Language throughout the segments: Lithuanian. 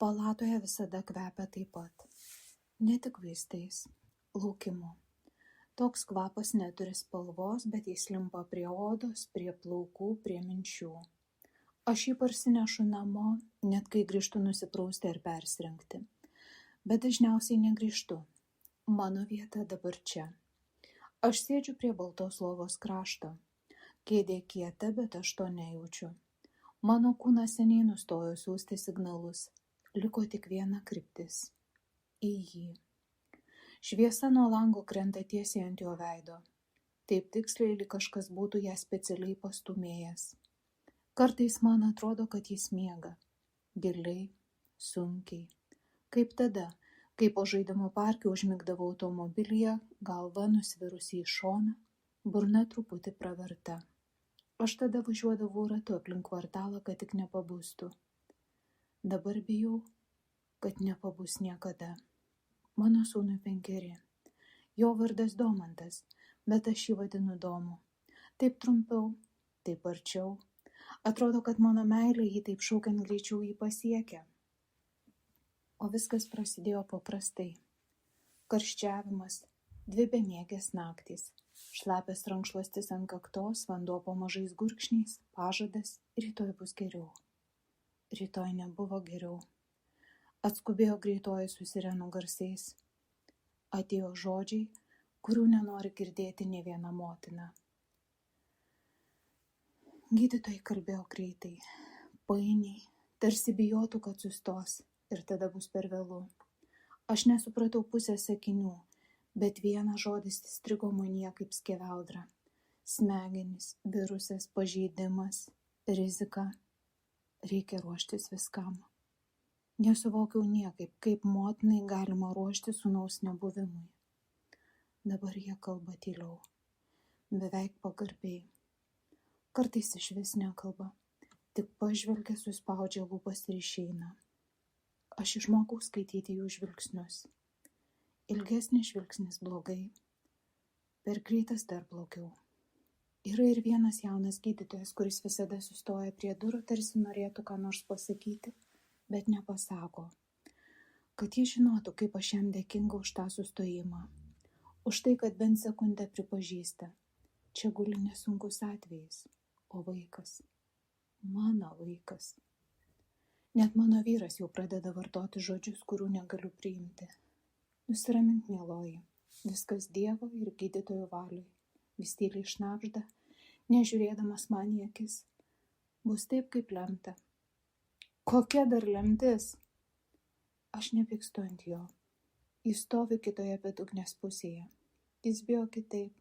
Palatoje visada kvepia taip pat. Ne tik vaistais, laukimu. Toks kvapas neturi spalvos, bet jis limpa prie odos, prie plaukų, prie minčių. Aš jį parsinešu namo, net kai grįžtu nusiprausti ar persirengti. Bet dažniausiai negrįžtu. Mano vieta dabar čia. Aš sėdžiu prie baltos lovos krašto. Kėdė kieta, bet aš to nejaučiu. Mano kūnas seniai nustojo siųsti signalus. Liko tik viena kryptis. Į jį. Šviesa nuo lango krenta tiesiai ant jo veido. Taip tiksliai, lyg kažkas būtų ją specialiai pastumėjęs. Kartais man atrodo, kad jis miega. Giliai, sunkiai. Kaip tada, kai po žaidimo parke užmigdavau automobilyje, galva nusvirusi į šoną, burna truputį praverta. Aš tada važiuodavau ratu aplink kvartalą, kad tik nepabustų. Dabar bijau, kad nepabus niekada. Mano sūnui 5. Jo vardas Domantas, bet aš jį vadinu Domu. Taip trumpiau, taip arčiau. Atrodo, kad mano meilė jį taip šaukiant greičiau jį pasiekia. O viskas prasidėjo paprastai. Karščiavimas, 2 bemiegės naktys, šlapias rankšluostis ant kaktos, vanduo po mažais gurkšniais, pažadas, rytoj bus geriau. Rytoj nebuvo geriau. Atskubėjo greitoji su sirenų garsais. Atėjo žodžiai, kurių nenori girdėti nė viena motina. Gydytojai kalbėjo greitai, painiai, tarsi bijotų, kad sustos ir tada bus per vėlu. Aš nesupratau pusės sakinių, bet vienas žodis įstrigo manyje kaip skeveldra. Smegenys, virusas, pažeidimas, rizika. Reikia ruoštis viskam. Nesuvokiau niekaip, kaip motinai galima ruošti sūnaus nebuvimui. Dabar jie kalba tyliau, beveik pagarbiai. Kartais išvis nekalba, tik pažvelgia, suspaudžia lūpas ir išeina. Aš išmokau skaityti jų žvilgsnius. Ilgesnis žvilgsnis blogai, per greitas dar blogiau. Yra ir vienas jaunas gydytojas, kuris visada sustoja prie durų, tarsi norėtų ką nors pasakyti, bet nepasako. Kad jis žinotų, kaip aš jam dėkinga už tą sustojimą. Už tai, kad bent sekundę pripažįsta. Čia guli nesunkus atvejis, o vaikas. Mano vaikas. Net mano vyras jau pradeda vartoti žodžius, kurių negaliu priimti. Nusiramink, mieloji. Viskas Dievo ir gydytojų valiui. Vis tyliai šnabžda, nežiūrėdamas man į akis. Bus taip, kaip lemta. Kokia dar lemtis? Aš nepykstu ant jo. Jis stovi kitoje bedugnės pusėje. Jis bijo kitaip.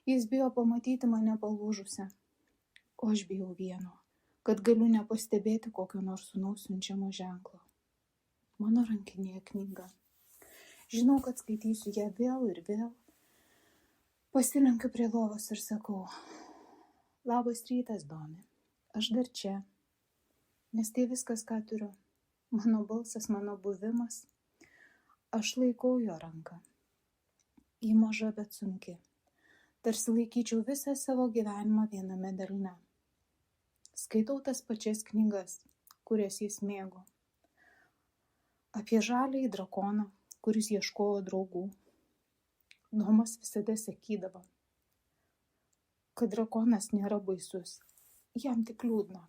Jis bijo pamatyti mane palūžusią. O aš bijau vieno, kad galiu nepastebėti kokio nors sūnaus siunčiamo ženklo. Mano rankinėje knyga. Žinau, kad skaitysiu ją vėl ir vėl. Pasilenkiu prie lovos ir sakau, labas rytas, Domi, aš dar čia, nes tai viskas, ką turiu, mano balsas, mano buvimas, aš laikau jo ranką, ji maža, bet sunki, tarsi laikyčiau visą savo gyvenimą viename delne. Skaitau tas pačias knygas, kurias jis mėgo, apie žaliąjį drakoną, kuris ieškojo draugų. Domas visada sakydavo, kad drakonas nėra baisus, jam tik liūdna.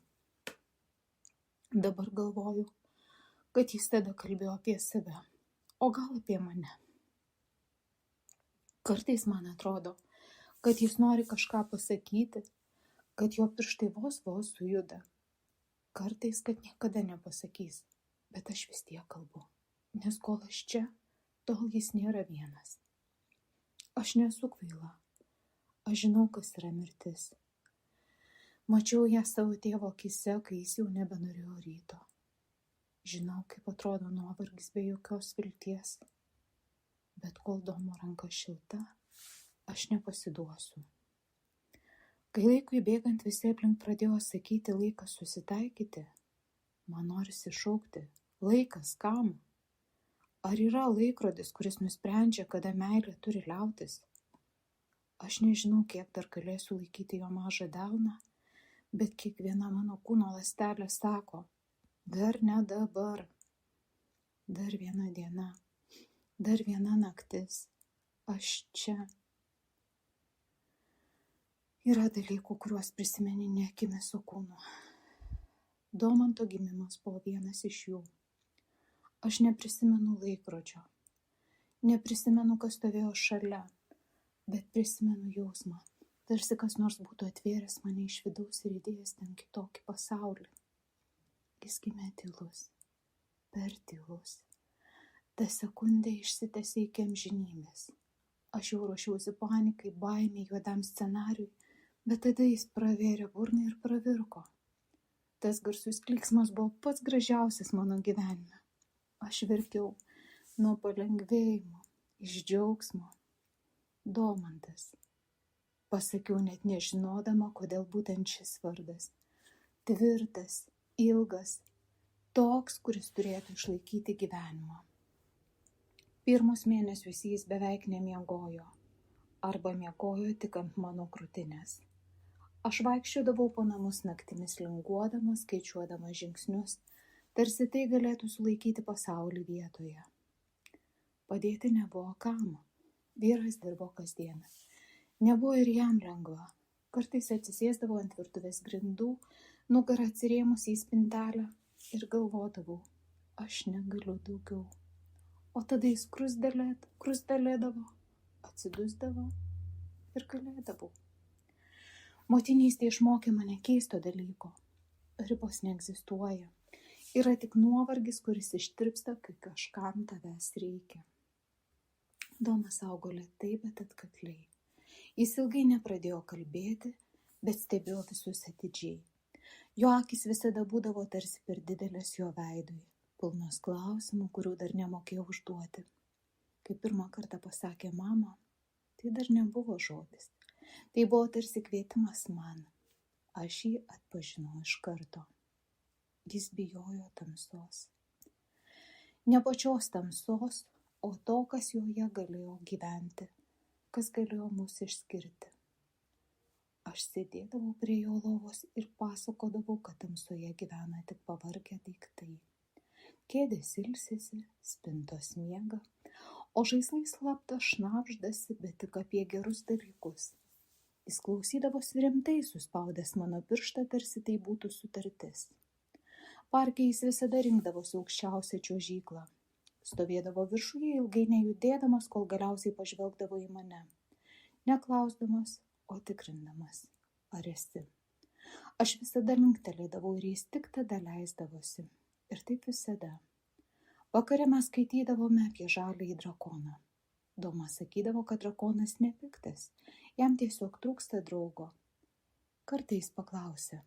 Dabar galvoju, kad jis tada kalbėjo apie save, o gal apie mane. Kartais man atrodo, kad jis nori kažką pasakyti, kad jo pirštai vos sujuda. Kartais, kad niekada nepasakys, bet aš vis tiek kalbu, nes kol aš čia, tol jis nėra vienas. Aš nesu kvaila. Aš žinau, kas yra mirtis. Mačiau ją savo tėvo akyse, kai jis jau nebenorėjo ryto. Žinau, kaip atrodo nuovargis be jokios vilties. Bet kol Domo ranka šilta, aš nepasiduosiu. Kai laikui bėgant visi aplink pradėjo sakyti laikas susitaikyti, man norisi šaukti, laikas kam? Ar yra laikrodis, kuris nusprendžia, kada meilė turi liautis? Aš nežinau, kiek dar galėsiu laikyti jo mažą delną, bet kiekviena mano kūno ląstelė sako, dar ne dabar. Dar viena diena, dar viena naktis. Aš čia. Yra dalykų, kuriuos prisimeni ne akimis, o kūnu. Domanto gimimas buvo vienas iš jų. Aš neprisimenu laikrodžio. Neprisimenu, kas stovėjo šalia, bet prisimenu jausmą. Tarsi kas nors būtų atvėręs mane iš vidaus ir įdėjęs ten kitokį pasaulį. Jis gimė tylus, per tylus. Ta sekundė išsitęsė iki amžinybės. Aš jau ruošiausi panikai, baimei, juodam scenariui, bet tada jis pravėrė burną ir pravirko. Tas garsus klyksmas buvo pats gražiausias mano gyvenime. Aš verkiau nuo palengvėjimo, iš džiaugsmo. Domantas. Pasakiau net nežinodama, kodėl būtent šis vardas. Tvirtas, ilgas, toks, kuris turėtų išlaikyti gyvenimą. Pirmus mėnesius jis beveik nemiegojo, arba miegojo tik ant mano krūtinės. Aš vaikščiodavau po namus naktimis linguodama, skaičiuodama žingsnius, tarsi tai galėtų sulaikyti pasaulį vietoje. Padėti nebuvo kam. Vyras dirbo kasdieną. Nebuvo ir jam lengva. Kartais atsisėsdavau ant virtuvės grindų, nugarą atsirėmus į spintelę ir galvodavau, aš negaliu daugiau. O tada jis krustelėdavo, atsidusdavo ir galėdavau. Motinystė išmokė mane keisto dalyko. Ribos neegzistuoja. Yra tik nuovargis, kuris ištirpsta, kai kažkam tavęs reikia. Domas augo lėtai, bet atkakliai. Jis ilgai nepradėjo kalbėti, bet stebėjo visus atidžiai. Jo akys visada būdavo tarsi per didelės jo veidui, pilnos klausimų, kurių dar nemokėjau užduoti. Kai pirmą kartą pasakė mama, tai dar nebuvo žodis. Tai buvo tarsi kvietimas man. Aš jį atpažinau iš karto. Jis bijojo tamsos. Ne pačios tamsos, o to, kas joje galėjo gyventi, kas galėjo mus išskirti. Aš sėdėdavau prie jo lovos ir pasakodavau, kad tamsoje gyvena tik pavargę daiktai. Kėdės ilsisi, spintos miega, o žaislai slapta šnabždasi, bet tik apie gerus dalykus. Jis klausydavosi rimtai, suspaudęs mano pirštą, tarsi tai būtų sutartis. Parke jis visada rinkdavosi aukščiausią čiuožyklą. Stovėdavo viršuje, ilgai nejudėdamas, kol galiausiai pažvelgdavo į mane. Neklausdamas, o tikrindamas, ar esi. Aš visada linktelėdavau ir jis tik tada leisdavosi. Ir taip visada. Vakare mes skaitydavome apie žaliąjį drakoną. Domas sakydavo, kad drakonas nepiktas, jam tiesiog trūksta draugo. Kartais paklausė,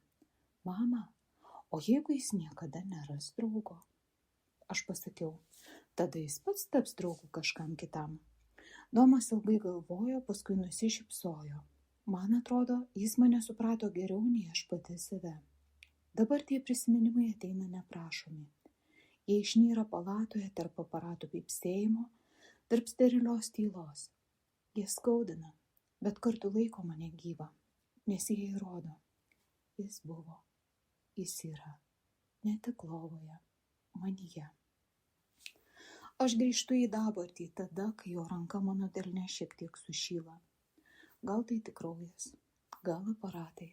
mama, o jeigu jis niekada neras draugo? Aš pasakiau, tada jis pats taps draugu kažkam kitam. Domas ilgai galvojo, paskui nusišypsojo. Man atrodo, jis mane suprato geriau nei aš pati save. Dabar tie prisiminimai ateina neprašomi. Jie išnyra palatoje tarp aparatų pypsėjimo, tarp sterilios tylos. Jie skaudina, bet kartu laiko mane gyvą, nes jie įrodo. Jis buvo, jis yra, ne tik lovoje, manyje. Aš grįžtu į dabartį tada, kai jo ranka mano delne šiek tiek sušyla. Gal tai tik kraujas, gal aparatai,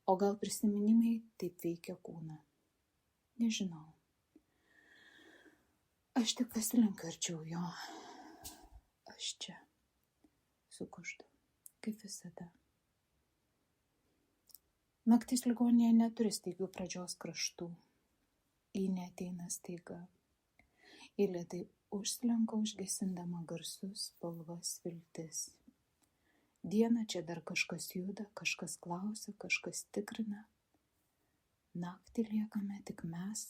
o gal prisiminimai taip veikia kūną. Nežinau. Aš tik pasilenkiu arčiau jo. Aš čia, sukuždu, kaip visada. Naktis ligoninėje neturi staigių pradžios kraštų. Ji neateina staiga. Ji lėtai užslenka užgesindama garsus, spalvas, viltis. Dieną čia dar kažkas juda, kažkas klausia, kažkas tikrina. Naktį liekame tik mes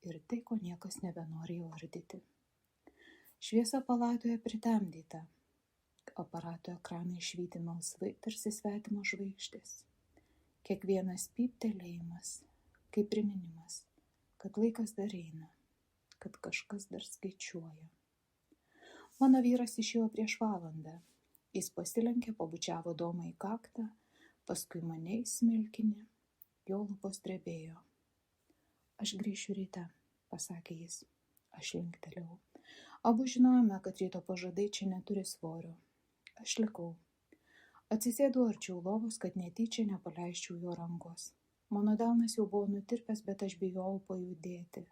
ir tai, ko niekas nebenori įvardyti. Šviesa palatoje pritemdyta. Aparato ekranai švyti melsvai, tarsi svetimos žvaigždės. Kiekvienas pyptelėjimas, kaip priminimas, kad laikas dar eina, kad kažkas dar skaičiuoja. Mano vyras išėjo prieš valandą. Jis pasilenkė, pabučiavo Domą į kaktą, paskui mane į smilkinį. Jo lūpos drebėjo. Aš grįšiu ryte, pasakė jis. Aš linktelėjau. Abu žinojome, kad ryto pažadai čia neturi svorio. Aš likau. Atsisėdau arčiau lovos, kad netyčia nepaleisčiau jo rankos. Mano delnas jau buvo nutirpęs, bet aš bijojau pajudėti.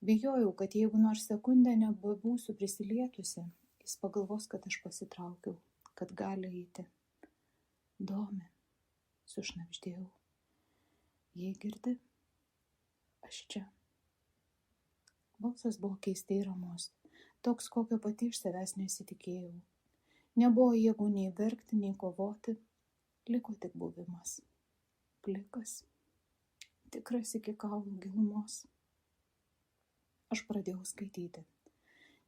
Bijojau, kad jeigu nors sekundę nebebūsiu prisilietusi, jis pagalvos, kad aš pasitraukiau, kad gali eiti. Domi, sušnabždėjau. Jei girdi, aš čia. Balsas buvo keistai ramus, toks, kokio pati iš savęs nesitikėjau. Nebuvo jėgų nei verkti, nei kovoti, liko tik buvimas. Plikas, tikras iki kaulų gilumos. Aš pradėjau skaityti.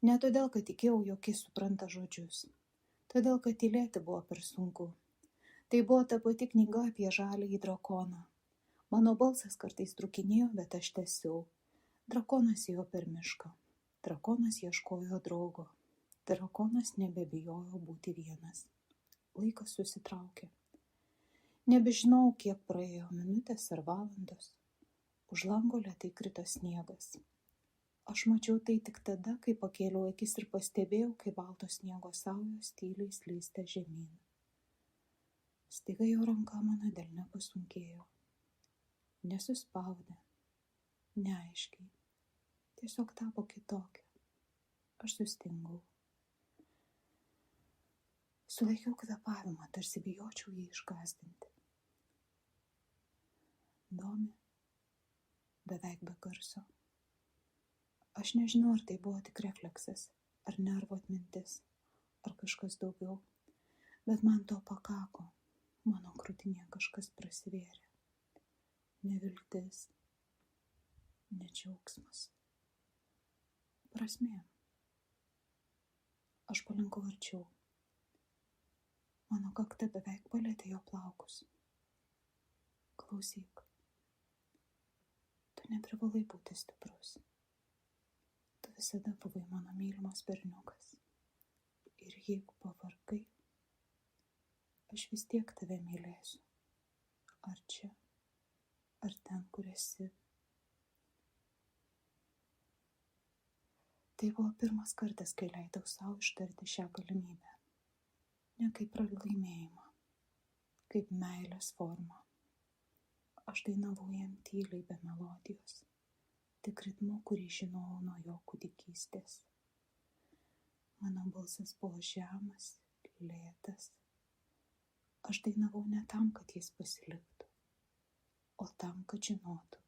Ne todėl, kad tikėjau, jog jis supranta žodžius. Todėl, kad tylėti buvo per sunku. Tai buvo ta pati knyga apie žaliąjį drakoną. Mano balsas kartais trukinėjo, bet aš tęsiau. Drakonas ėjo per mišką. Drakonas ieškojo draugo. Drakonas nebebijojo būti vienas. Laikas susitraukė. Nebežinau, kiek praėjo minutės ar valandos. Už lango lėtai krito sniegas. Aš mačiau tai tik tada, kai pakėliau akis ir pastebėjau, kai baltos sniego saujos tyliai slysta žemyn. Staiga jo ranka mano delne pasunkėjo. Nesuspaudė. Neaiškiai. Tiesiog tapo kitokia. Aš sustingau. Sulaikiau kvėpavimą, tarsi bijočiau jį išgąsdinti. Domi, beveik be garso. Aš nežinau, ar tai buvo tik refleksas, ar nervo atmintis, ar kažkas daugiau, bet man to pakako. Mano krūtinėje kažkas prasivėrė. Neviltis, nedžiaugsmas. Prasmė. Aš palinkau arčiau. Mano kakta beveik palietė jo plaukus. Klausyk. Tu neprivalai būti stiprus. Tu visada buvai mano mylimas berniukas. Ir jeigu pavargai, aš vis tiek tave mylėsiu. Ar čia, ar ten, kur esi. Tai buvo pirmas kartas, kai leidau savo ištarti šią galimybę. Ne kaip pralaimėjimą, kaip meilės formą. Aš dainavau jam tyliai be melodijos, tik ritmu, kurį žinojau nuo jo kūdikystės. Mano balsas buvo žemas, lėtas. Aš dainavau ne tam, kad jis pasiliktų, o tam, kad žinotų,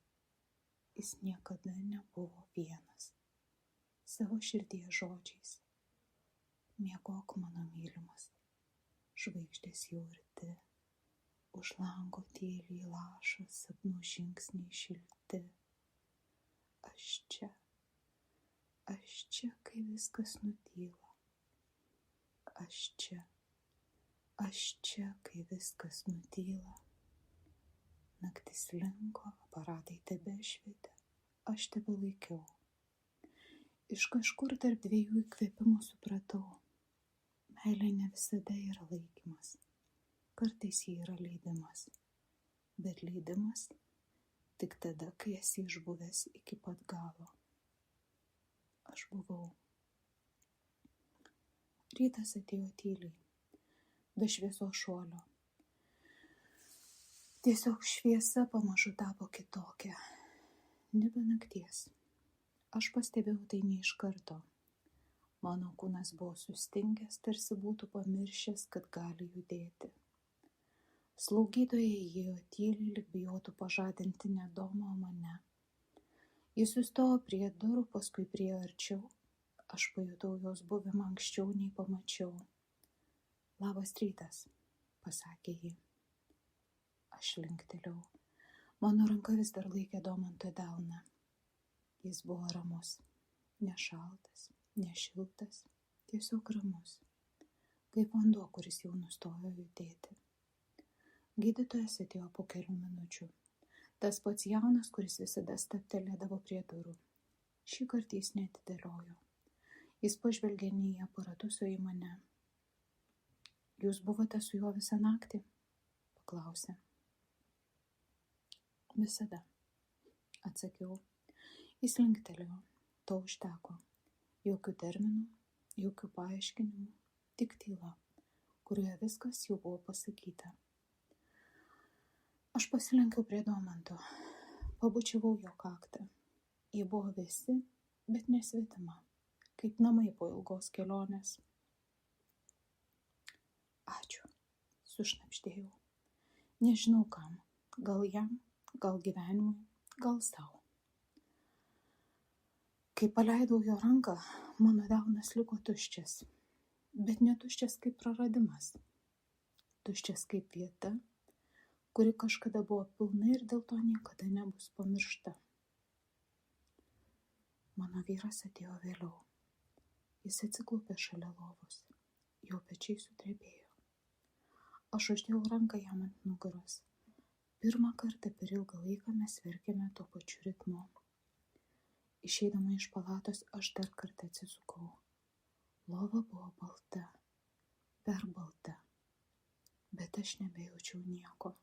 jis niekada nebuvo vienas. Savo širdies žodžiais. Miegok, mano mylimas, žvaigždės jau arti, už lango tyliai laša sapnų žingsniai šilti. Aš čia, kai viskas nutyla. Aš čia, kai viskas nutyla. Naktis linko, aparatai tebešvietė, aš tebelaikiau. Iš kažkur tarp dviejų įkvėpimų supratau, meilė ne visada yra laikymas, kartais ji yra leidimas, bet leidimas tik tada, kai esi išbuvęs iki pat galo. Aš buvau. Rytas atėjo tyliai, be šviesos šuolio. Tiesiog šviesa pamažu tapo kitokia, nebe nakties. Aš pastebėjau tai ne iš karto. Mano kūnas buvo sustingęs, tarsi būtų pamiršęs, kad gali judėti. Slaugytoja įėjo tyliai, lyg bijotų pažadinti ne Domą, o mane. Jis sustojo prie durų, paskui priėjo arčiau. Aš pajutau jos buvimą anksčiau, nei pamačiau. Labas rytas, pasakė ji. Aš linktelėjau. Mano ranka vis dar laikė Domanto delną. Jis buvo ramus, ne šaltas, ne šiltas, tiesiog ramus, kaip vanduo, kuris jau nustojo judėti. Gydytojas atėjo po kelių minučių. Tas pats jaunas, kuris visada stabtelėdavo prie durų. Šį kartą jis neatidėliojo. Jis pažvelgė ne į aparatus, o į mane. Jūs buvote su juo visą naktį? Paklausė. Visada, atsakiau. Jis linktelėjo. to užteko. Jokių terminų, jokių paaiškinimų, tik tyla, kurioje viskas jau buvo pasakyta. Aš pasilenkiau prie Domanto, pabučiavau jo kaktą. Jie buvo vėsi, bet nesvetima, kaip namai po ilgos kelionės. Ačiū, sušnabždėjau. Nežinau kam, gal jam, gal gyvenimui, gal savo. Kai paleidau jo ranką, mano delnas liko tuščias, bet ne tuščias kaip praradimas. Tuščias kaip vieta, kuri kažkada buvo pilna ir dėl to niekada nebus pamiršta. Mano vyras atėjo vėliau. Jis atsiklaupė šalia lovos. Jo pečiai sudrebėjo. Aš uždėjau ranką jam ant nugaros. Pirmą kartą per ilgą laiką mes verkėme tuo pačiu ritmu. Išeidama iš palatos aš dar kartą atsisukau. Lova buvo balta, per balta, bet aš nebejaučiau nieko,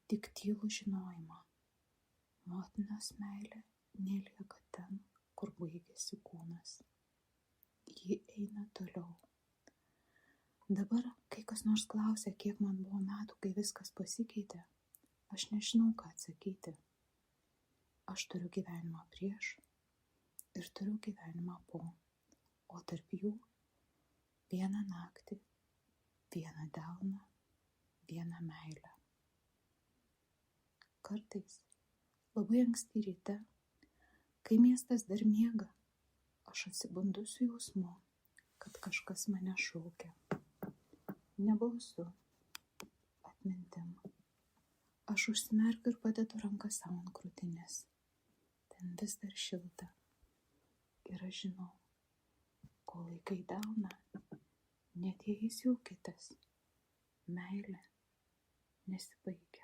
tik tylų žinojimą. Motinos meilė nelieka ten, kur baigėsi kūnas. Ji eina toliau. Dabar, kai kas nors klausia, kiek man buvo metų, kai viskas pasikeitė, aš nežinau, ką atsakyti. Aš turiu gyvenimą prieš ir turiu gyvenimą po, o tarp jų vieną naktį, vieną delną, vieną meilę. Kartais, labai anksti ryte, kai miestas dar miega, aš atsibundu su jausmu, kad kažkas mane šaukia. Ne balsu, atmintim. Aš užsimerkiu ir padedu ranką savo ant krūtinės. Ten vis dar šilta. Ir aš žinau, kol laikai delną, net jei jis jau kitas, meilė nesibaigia.